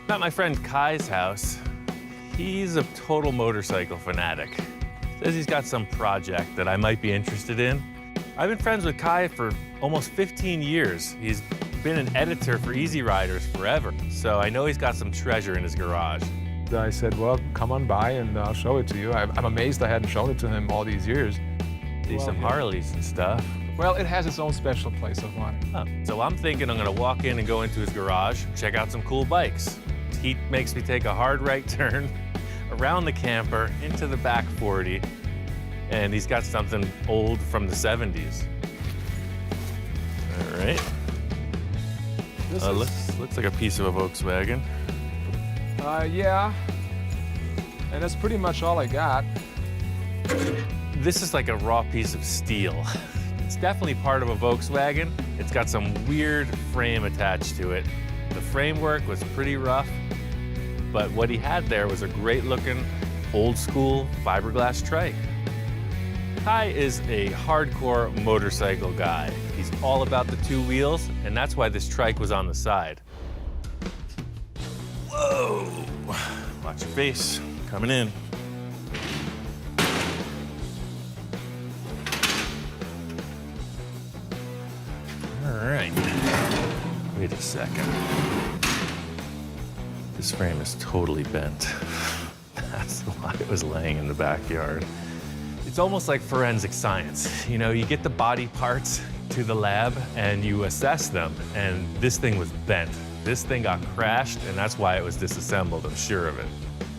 At my friend Kai's house, he's a total motorcycle fanatic. Says he's got some project that I might be interested in. I've been friends with Kai for almost 15 years. He's been an editor for Easy Riders forever, so I know he's got some treasure in his garage. I said, well, come on by and I'll show it to you. I'm amazed I hadn't shown it to him all these years. See some Harleys and stuff. Well, it has its own special place of honor. Huh. So I'm thinking I'm gonna walk in and go into his garage, check out some cool bikes. He makes me take a hard right turn around the camper into the back 40, and he's got something old from the 70s. All right. Looks like a piece of a Volkswagen. Yeah. And that's pretty much all I got. This is like a raw piece of steel. It's definitely part of a Volkswagen. It's got some weird frame attached to it. The framework was pretty rough, but what he had there was a great looking, old school fiberglass trike. Kai is a hardcore motorcycle guy. He's all about the two wheels, and that's why this trike was on the side. Whoa! Watch your face, coming in. All right, wait a second. This frame is totally bent. That's why it was laying in the backyard. It's almost like forensic science. You know, you get the body parts to the lab and you assess them, and this thing was bent. This thing got crashed, and that's why it was disassembled, I'm sure of it.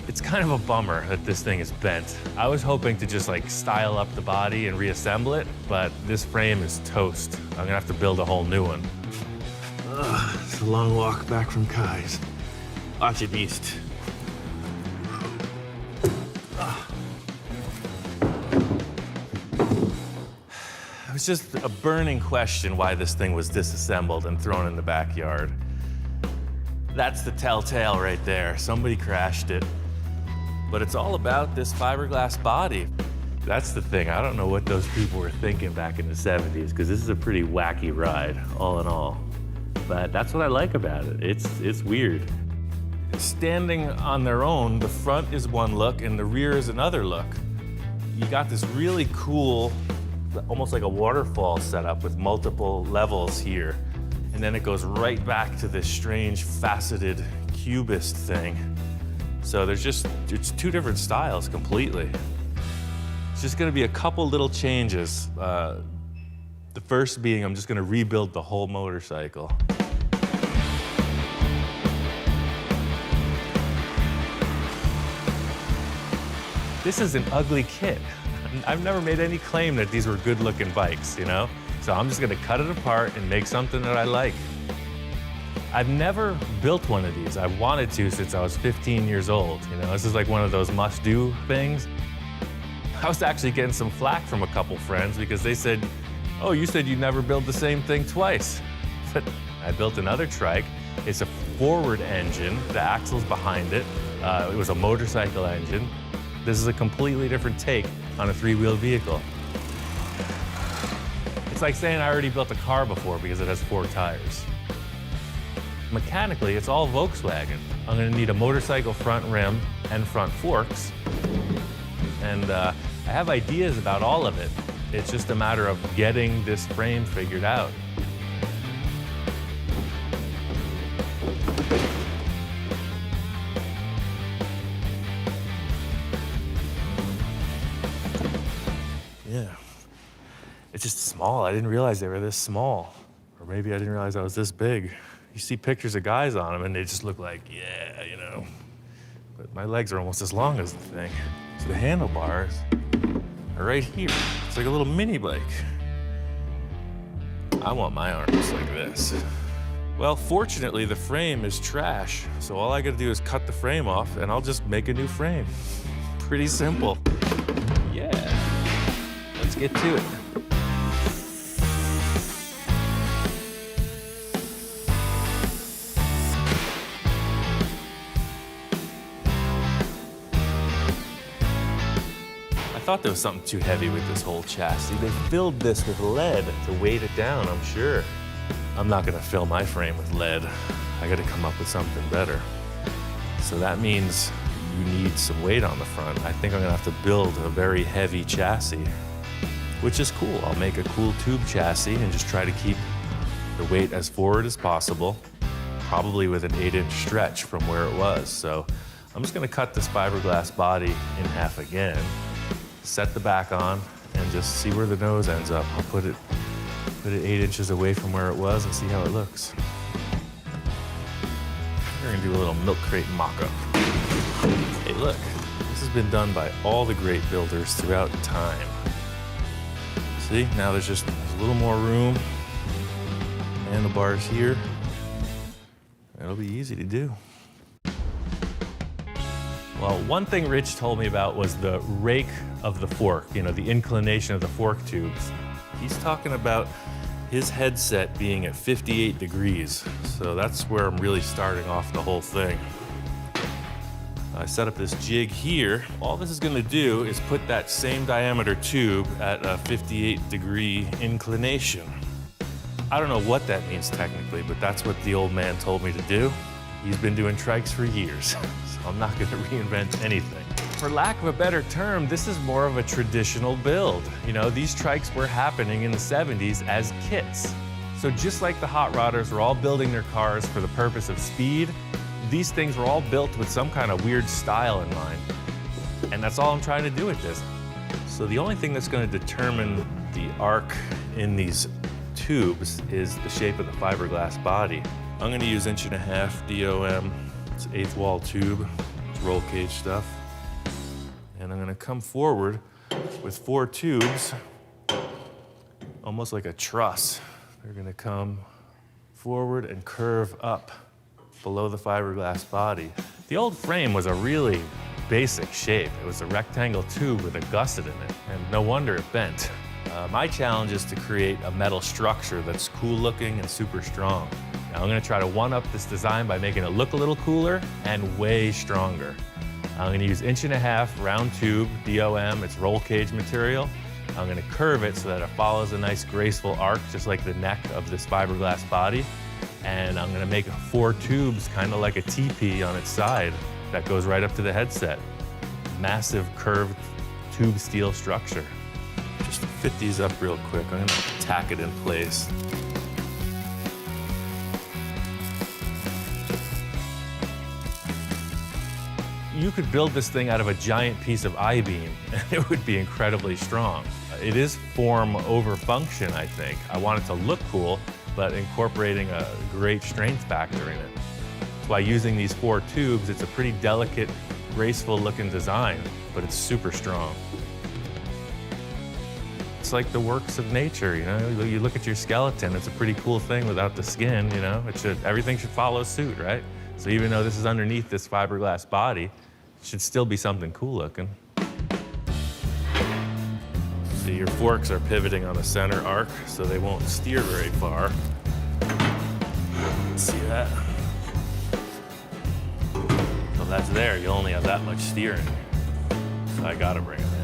It's kind of a bummer that this thing is bent. I was hoping to just like style up the body and reassemble it, but this frame is toast. I'm gonna have to build a whole new one. It's a long walk back from Kai's. Watch it, beast. It was just a burning question why this thing was disassembled and thrown in the backyard. That's the telltale right there. Somebody crashed it. But it's all about this fiberglass body. That's the thing. I don't know what those people were thinking back in the 70s, because this is a pretty wacky ride, all in all. But that's what I like about it. It's weird. Standing on their own, the front is one look and the rear is another look. You got this really cool, almost like a waterfall setup with multiple levels here. And then it goes right back to this strange faceted cubist thing. So it's two different styles completely. It's just gonna be a couple little changes. The first being I'm just gonna rebuild the whole motorcycle. This is an ugly kit. I've never made any claim that these were good-looking bikes, you know? So I'm just gonna cut it apart and make something that I like. I've never built one of these. I've wanted to since I was 15 years old, you know? This is like one of those must-do things. I was actually getting some flack from a couple friends because they said, oh, you said you never build the same thing twice. But I built another trike. It's a forward engine. The axle's behind it. It was a motorcycle engine. This is a completely different take on a three-wheel vehicle. It's like saying I already built a car before because it has 4 tires. Mechanically, it's all Volkswagen. I'm gonna need a motorcycle front rim and front forks. And I have ideas about all of it. It's just a matter of getting this frame figured out. Yeah. It's just small. I didn't realize they were this small. Or maybe I didn't realize I was this big. You see pictures of guys on them and they just look like, yeah, you know. But my legs are almost as long as the thing. So the handlebars are right here. It's like a little mini bike. I want my arms like this. Well, fortunately, the frame is trash. So all I gotta do is cut the frame off and I'll just make a new frame. Pretty simple. Yeah. Let's get to it. I thought there was something too heavy with this whole chassis. They filled this with lead to weight it down, I'm sure. I'm not gonna fill my frame with lead. I gotta come up with something better. So that means you need some weight on the front. I think I'm gonna have to build a very heavy chassis, which is cool. I'll make a cool tube chassis and just try to keep the weight as forward as possible, probably with an 8-inch stretch from where it was. So I'm just gonna cut this fiberglass body in half again, set the back on, and just see where the nose ends up. I'll put it 8 inches away from where it was and see how it looks. We're gonna do a little milk crate mock-up. Hey, look, this has been done by all the great builders throughout time. See, now there's a little more room. Handlebars here. It'll be easy to do. Well, one thing Rich told me about was the rake of the fork, you know, the inclination of the fork tubes. He's talking about his headset being at 58 degrees. So that's where I'm really starting off the whole thing. I set up this jig here. All this is gonna do is put that same diameter tube at a 58-degree inclination. I don't know what that means technically, but that's what the old man told me to do. He's been doing trikes for years, so I'm not gonna reinvent anything. For lack of a better term, this is more of a traditional build. You know, these trikes were happening in the 70s as kits. So just like the hot rodders were all building their cars for the purpose of speed, these things were all built with some kind of weird style in mind. And that's all I'm trying to do with this. So the only thing that's gonna determine the arc in these tubes is the shape of the fiberglass body. I'm gonna use 1.5 DOM. It's 1/8 wall tube. It's roll cage stuff. And I'm gonna come forward with 4 tubes, almost like a truss. They're gonna come forward and curve up below the fiberglass body. The old frame was a really basic shape. It was a rectangle tube with a gusset in it, and no wonder it bent. My challenge is to create a metal structure that's cool looking and super strong. Now I'm gonna try to one-up this design by making it look a little cooler and way stronger. I'm gonna use 1.5 round tube, DOM, it's roll cage material. I'm gonna curve it so that it follows a nice graceful arc, just like the neck of this fiberglass body. And I'm gonna make 4 tubes, kind of like a teepee on its side that goes right up to the headset. Massive curved tube steel structure. Just to fit these up real quick, I'm gonna tack it in place. You could build this thing out of a giant piece of I-beam, and it would be incredibly strong. It is form over function, I think. I want it to look cool, but incorporating a great strength factor in it. That's why using these 4 tubes, it's a pretty delicate, graceful looking design, but it's super strong. It's like the works of nature, you know? You look at your skeleton, it's a pretty cool thing without the skin, you know? Everything should follow suit, right? So even though this is underneath this fiberglass body, it should still be something cool looking. So your forks are pivoting on the center arc, so they won't steer very far. See that? So that's there, you only have that much steering. So I gotta bring them in.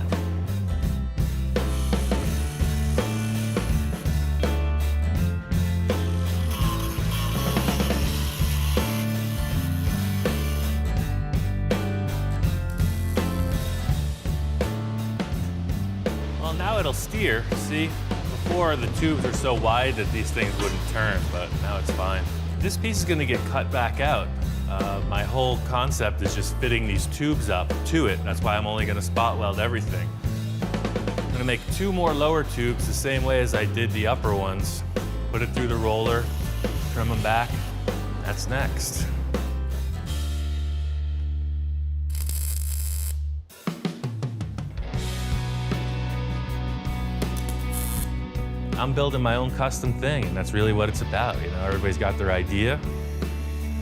Now it'll steer. See, before the tubes are so wide that these things wouldn't turn, but now it's fine. This piece is gonna get cut back out. My whole concept is just fitting these tubes up to it. That's why I'm only gonna spot weld everything. I'm gonna make 2 more lower tubes the same way as I did the upper ones. Put it through the roller, trim them back. That's next. I'm building my own custom thing, and that's really what it's about. You know, everybody's got their idea.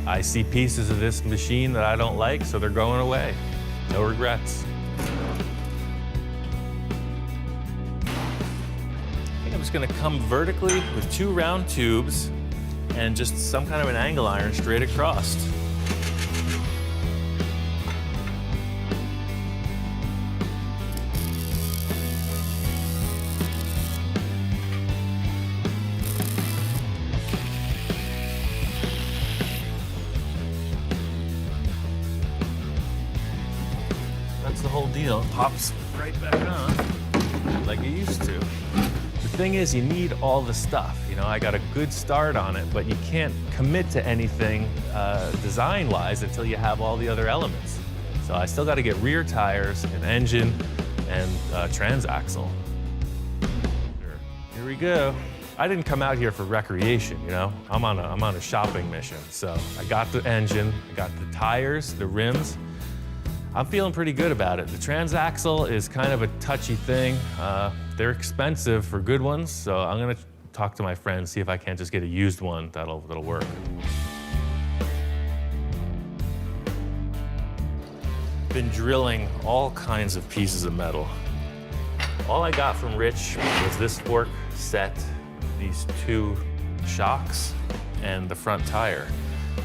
I see pieces of this machine that I don't like, so they're going away. No regrets. I think I'm just gonna come vertically with 2 round tubes and just some kind of an angle iron straight across. That's the whole deal. It pops right back on like it used to. The thing is, you need all the stuff. You know, I got a good start on it, but you can't commit to anything design-wise until you have all the other elements. So I still got to get rear tires, an engine, and transaxle. Here we go. I didn't come out here for recreation, you know? I'm on a shopping mission. So I got the engine, I got the tires, the rims. I'm feeling pretty good about it. The transaxle is kind of a touchy thing. They're expensive for good ones, so I'm gonna talk to my friends, see if I can't just get a used one that'll work. Been drilling all kinds of pieces of metal. All I got from Rich was this fork set, these 2 shocks, and the front tire.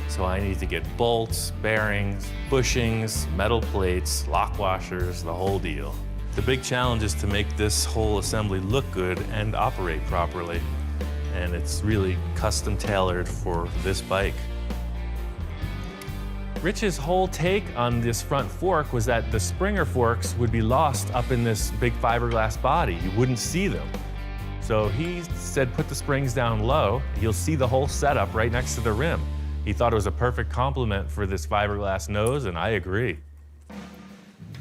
So I need to get bolts, bearings, bushings, metal plates, lock washers, the whole deal. The big challenge is to make this whole assembly look good and operate properly. And it's really custom tailored for this bike. Rich's whole take on this front fork was that the Springer forks would be lost up in this big fiberglass body. You wouldn't see them. So he said, put the springs down low. You'll see the whole setup right next to the rim. He thought it was a perfect complement for this fiberglass nose, and I agree.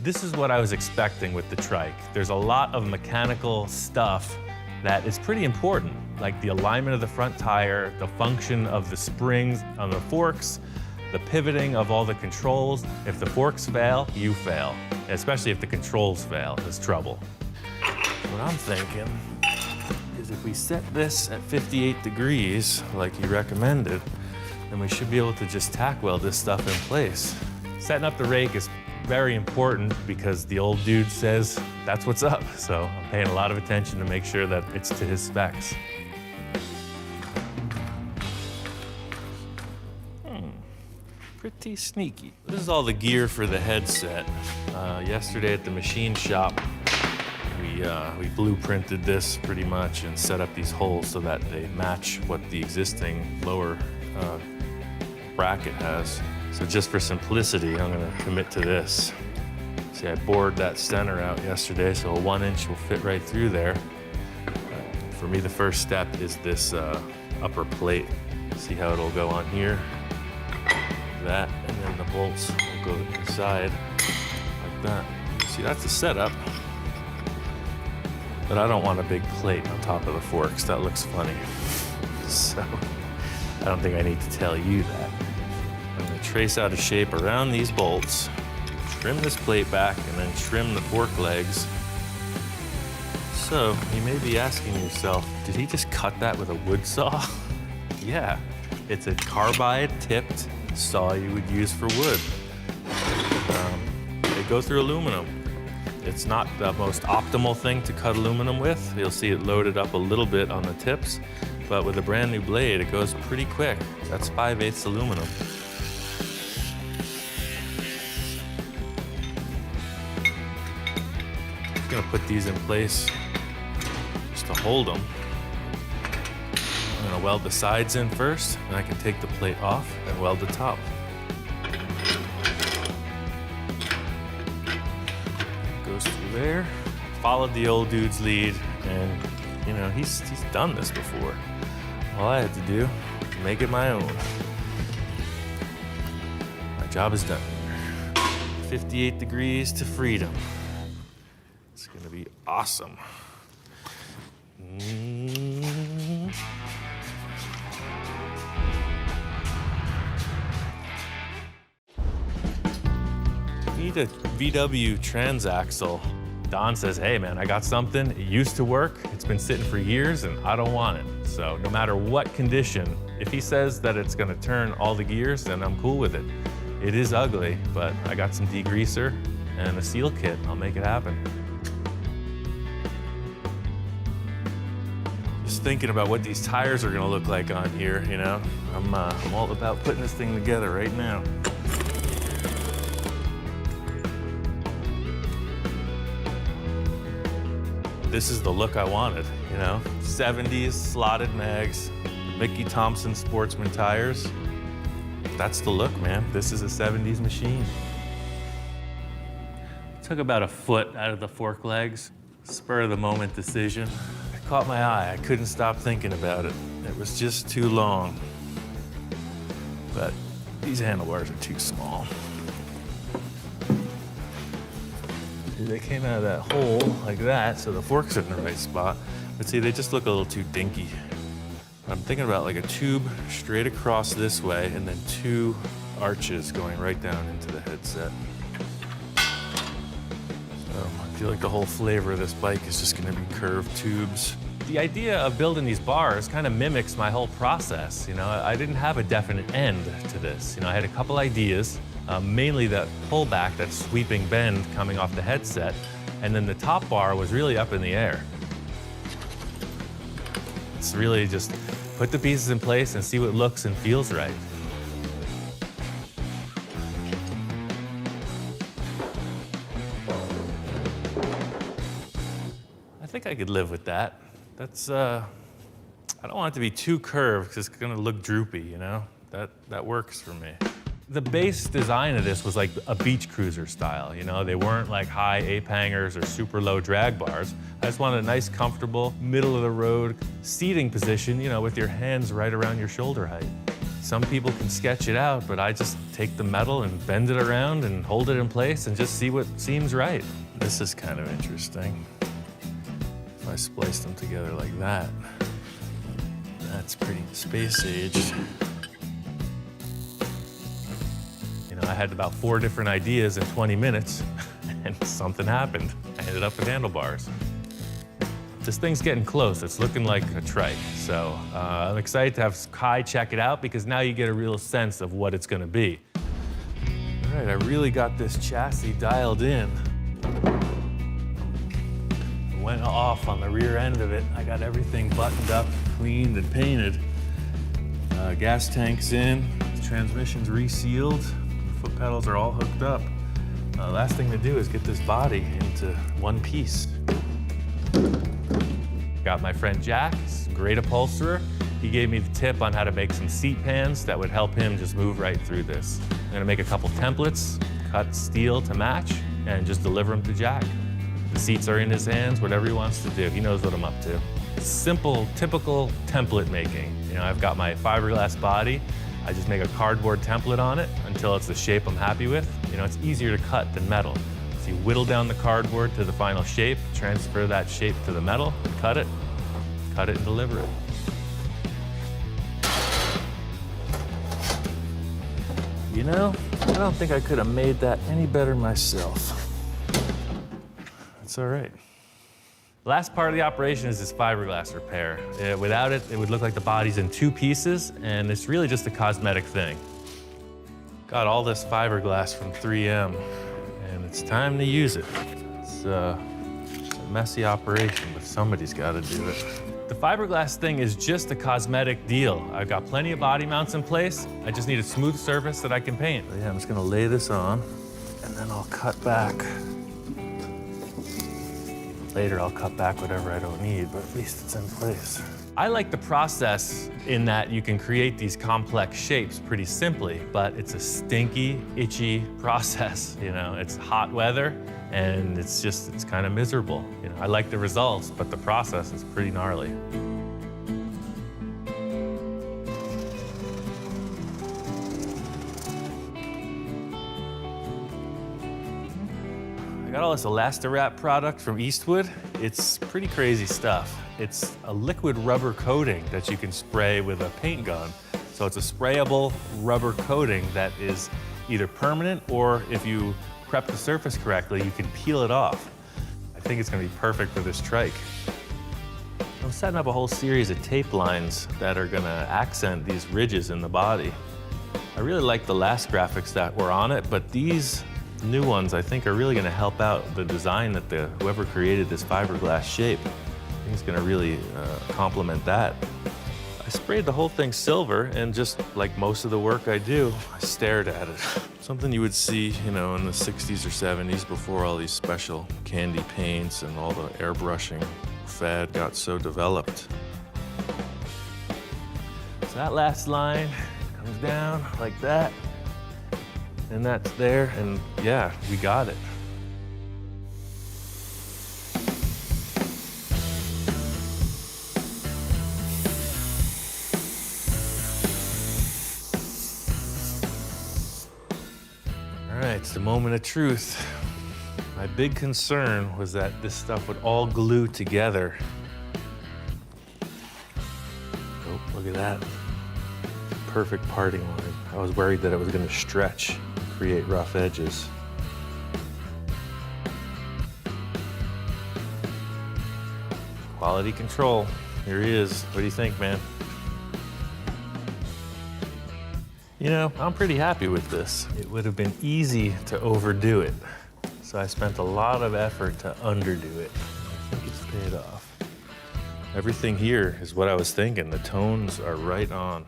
This is what I was expecting with the trike. There's a lot of mechanical stuff that is pretty important, like the alignment of the front tire, the function of the springs on the forks, the pivoting of all the controls. If the forks fail, you fail. Especially if the controls fail, there's trouble. What I'm thinking is if we set this at 58 degrees, like you recommended, then we should be able to just tack weld this stuff in place. Setting up the rake is very important because the old dude says that's what's up. So I'm paying a lot of attention to make sure that it's to his specs. Pretty sneaky. This is all the gear for the headset. Yesterday at the machine shop, we blueprinted this pretty much and set up these holes so that they match what the existing lower bracket has. So just for simplicity, I'm gonna commit to this. See, I bored that center out yesterday, so a 1-inch will fit right through there. For me, the first step is this upper plate. See how it'll go on here? That, and then the bolts will go inside like that. See, that's the setup. But I don't want a big plate on top of the forks. That looks funny. So I don't think I need to tell you that. I'm gonna trace out a shape around these bolts, trim this plate back, and then trim the fork legs. So you may be asking yourself, did he just cut that with a wood saw? Yeah, it's a carbide tipped saw you would use for wood. It goes through aluminum. It's not the most optimal thing to cut aluminum with. You'll see it loaded up a little bit on the tips, but with a brand new blade, it goes pretty quick. That's 5/8 aluminum. I'm gonna put these in place just to hold them. I'm gonna weld the sides in first, and I can take the plate off and weld the top. Goes through there. Followed the old dude's lead, and you know, he's done this before. All I had to do was make it my own. My job is done. 58 degrees to freedom. It's gonna be awesome. Need a VW transaxle. Don says, hey man, I got something. It used to work. It's been sitting for years and I don't want it. So no matter what condition, if he says that it's gonna turn all the gears, then I'm cool with it. It is ugly, but I got some degreaser and a seal kit. I'll make it happen. Just thinking about what these tires are gonna look like on here, you know? I'm all about putting this thing together right now. This is the look I wanted, you know? 70s slotted mags, Mickey Thompson Sportsman tires. That's the look, man. This is a 70s machine. Took about a foot out of the fork legs. Spur of the moment decision. It caught my eye. I couldn't stop thinking about it. It was just too long. But these handlebars are too small. They came out of that hole like that, so the forks are in the right spot. But see, they just look a little too dinky. I'm thinking about like a tube straight across this way and then 2 arches going right down into the headset. So I feel like the whole flavor of this bike is just gonna be curved tubes. The idea of building these bars kind of mimics my whole process. You know, I didn't have a definite end to this. You know, I had a couple ideas, mainly that pullback, that sweeping bend coming off the headset, and then the top bar was really up in the air. It's really just put the pieces in place and see what looks and feels right. I think I could live with that. That's, I don't want it to be too curved because it's gonna look droopy, you know? That works for me. The base design of this was like a beach cruiser style, you know? They weren't like high ape hangers or super low drag bars. I just wanted a nice, comfortable, middle of the road seating position, you know, with your hands right around your shoulder height. Some people can sketch it out, but I just take the metal and bend it around and hold it in place and just see what seems right. This is kind of interesting. If I splice them together like that, that's pretty space aged. You know, I had about 4 different ideas in 20 minutes and something happened. I ended up with handlebars. This thing's getting close. It's looking like a trike. So I'm excited to have Kai check it out because now you get a real sense of what it's gonna be. All right, I really got this chassis dialed in. Went off on the rear end of it. I got everything buttoned up, cleaned and painted. Gas tank's in, the transmission's resealed, the foot pedals are all hooked up. Last thing to do is get this body into one piece. Got my friend Jack, he's a great upholsterer. He gave me the tip on how to make some seat pans that would help him just move right through this. I'm gonna make a couple templates, cut steel to match, and just deliver them to Jack. The seats are in his hands, whatever he wants to do. He knows what I'm up to. Simple, typical template making. You know, I've got my fiberglass body. I just make a cardboard template on it until it's the shape I'm happy with. You know, it's easier to cut than metal. So you whittle down the cardboard to the final shape, transfer that shape to the metal, cut it and deliver it. You know, I don't think I could have made that any better myself. It's all right. The last part of the operation is this fiberglass repair. Without it, it would look like the body's in 2 pieces, and it's really just a cosmetic thing. Got all this fiberglass from 3M, and it's time to use it. It's a messy operation, but somebody's got to do it. The fiberglass thing is just a cosmetic deal. I've got plenty of body mounts in place. I just need a smooth surface that I can paint. So yeah, I'm just gonna lay this on, and then I'll cut back. Later, I'll cut back whatever I don't need, but at least it's in place. I like the process in that you can create these complex shapes pretty simply, but it's a stinky, itchy process. You know, it's hot weather, and it's kind of miserable. You know, I like the results, but the process is pretty gnarly. I got all this Elastirap product from Eastwood. It's pretty crazy stuff. It's a liquid rubber coating that you can spray with a paint gun. So it's a sprayable rubber coating that is either permanent or if you prep the surface correctly, you can peel it off. I think it's gonna be perfect for this trike. I'm setting up a whole series of tape lines that are gonna accent these ridges in the body. I really like the last graphics that were on it, but these new ones I think are really gonna help out the design that whoever created this fiberglass shape. I think it's gonna really complement that. I sprayed the whole thing silver, and just like most of the work I do, I stared at it. Something you would see, you know, in the 60s or 70s before all these special candy paints and all the airbrushing fad got so developed. So that last line comes down like that, and that's there, and yeah, we got it. right, it's the moment of truth. My big concern was that this stuff would all glue together. Oh, look at that. Perfect parting line. I was worried that it was going to stretch and create rough edges. Quality control. Here he is. What do you think, man? You know, I'm pretty happy with this. It would have been easy to overdo it. So I spent a lot of effort to underdo it. I think it's paid off. Everything here is what I was thinking. The tones are right on.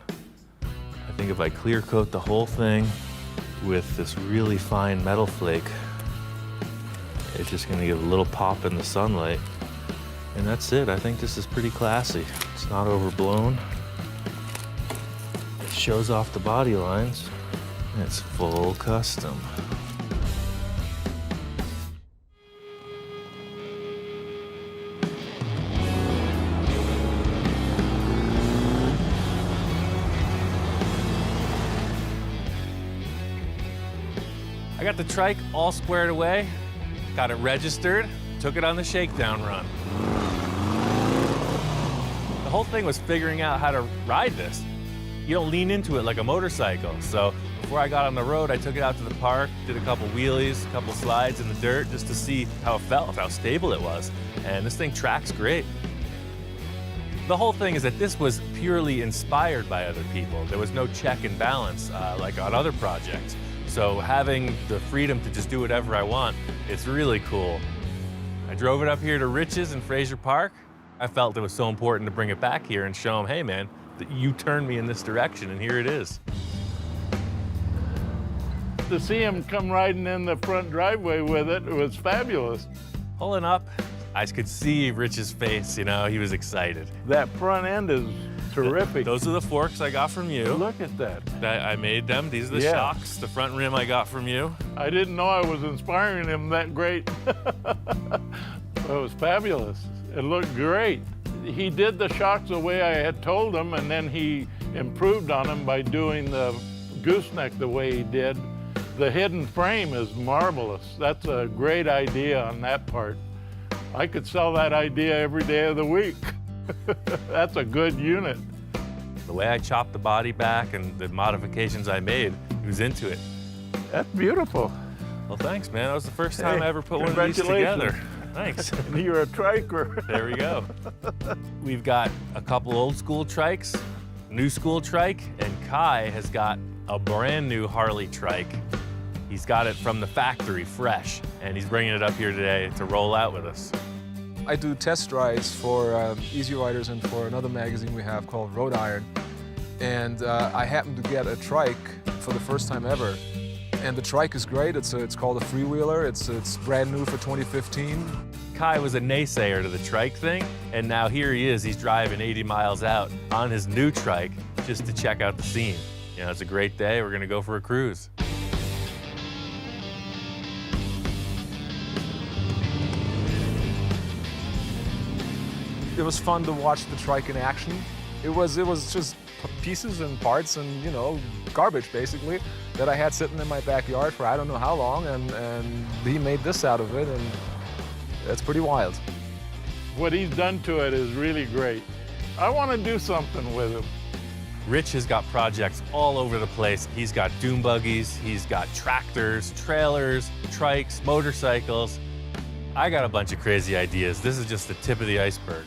I think if I clear coat the whole thing with this really fine metal flake, it's just gonna give a little pop in the sunlight. And that's it. I think this is pretty classy. It's not overblown. It shows off the body lines. And it's full custom. I got the trike all squared away, got it registered, took it on the Shakedown run. The whole thing was figuring out how to ride this. You don't lean into it like a motorcycle. So before I got on the road, I took it out to the park, did a couple wheelies, a couple slides in the dirt just to see how it felt, how stable it was. And this thing tracks great. The whole thing is that this was purely inspired by other people. There was no check and balance like on other projects. So having the freedom to just do whatever I want, it's really cool. I drove it up here to Rich's in Fraser Park. I felt it was so important to bring it back here and show them, hey man, that you turned me in this direction and here it is. To see him come riding in the front driveway with it, it was fabulous. Pulling up, I could see Rich's face, you know, he was excited. That front end is terrific. Those are the forks I got from you. Look at that. I made them. These are the Yeah. shocks, the front rim I got from you. I didn't know I was inspiring him that great. It was fabulous. It looked great. He did the shocks the way I had told him, and then he improved on them by doing the gooseneck the way he did. The hidden frame is marvelous. That's a great idea on that part. I could sell that idea every day of the week. That's a good unit. The way I chopped the body back and the modifications I made, he was into it. That's beautiful. Well, thanks, man. That was the first time Hey, I ever put one of these congratulations. together. Thanks. You're a triker. There we go. We've got a couple old school trikes, new school trike, and Kai has got a brand new Harley trike. He's got it from the factory, fresh, and he's bringing it up here today to roll out with us. I do test rides for Easy Riders and for another magazine we have called Road Iron. And I happened to get a trike for the first time ever. And the trike is great. It's called a freewheeler. It's brand new for 2015. Kai was a naysayer to the trike thing, and now here he is. He's driving 80 miles out on his new trike just to check out the scene. You know, it's a great day. We're gonna go for a cruise. It was fun to watch the trike in action. It was just pieces and parts and, you know, garbage basically that I had sitting in my backyard for I don't know how long, and he made this out of it, and it's pretty wild. What he's done to it is really great. I want to do something with him. Rich has got projects all over the place. He's got dune buggies, he's got tractors, trailers, trikes, motorcycles. I got a bunch of crazy ideas. This is just the tip of the iceberg.